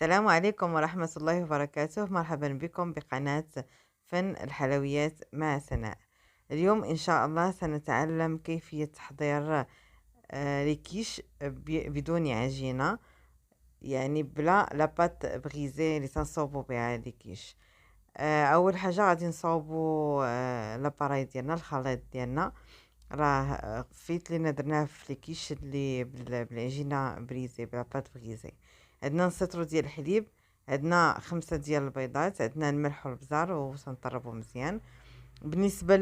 السلام عليكم ورحمة الله وبركاته، مرحبا بكم بقناة فن الحلويات مع سناء. اليوم إن شاء الله سنتعلم كيفية تحضير ريكيش بدون عجينة، يعني بلا لاباط بغيزي اللي تنصوبو بها الريكيش. أول حاجة غادي نصاوبو لاباراي ديالنا، الخليط ديالنا راه فيت لينا درناه في الكيش اللي بالعجينة بريزي بلا بات بريزي. عندنا نص ديال الحليب، عندنا 5 ديال البيضات، عندنا الملح والبزار وسنطربو مزيان. بالنسبة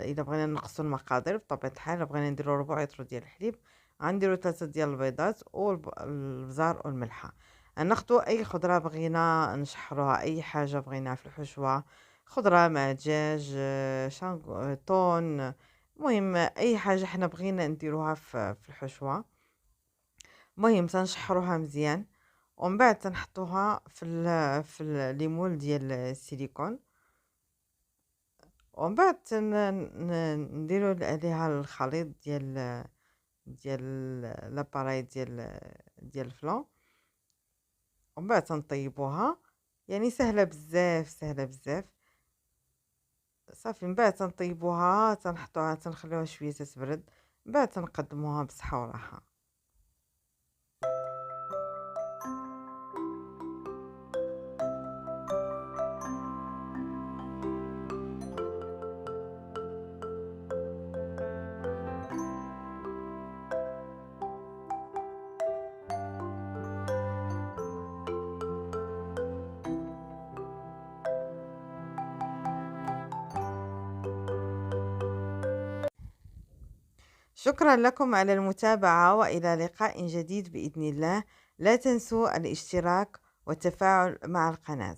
إذا بغينا نقصو المقادير بطبيعة الحال، إلا بغينا نديرو ربع لتر ديال الحليب غنديرو 3 ديال البيضات والبزار والملحة. ناخدو أي خضرة بغينا نشحروها، أي حاجة بغيناها في الحشوة، خضرة مع دجاج، طون، المهم أي حاجة حنا بغينا نديروها في الحشوة. المهم تنشحروها مزيان، ومن بعد تنحطوها في الليمون ديال السيليكون، ومن بعد نديرو عليها الخليط ديال لاباراي ديال الفلون، ومن بعد تنطيبوها. يعني سهلة بزاف سهلة بزاف. صافي من بعد تنطيبوها، تنحطوها تنخليوها شوية تتبرد، من بعد تنقدموها بصحة وراحة. شكرا لكم على المتابعة، وإلى لقاء جديد بإذن الله. لا تنسوا الاشتراك والتفاعل مع القناة.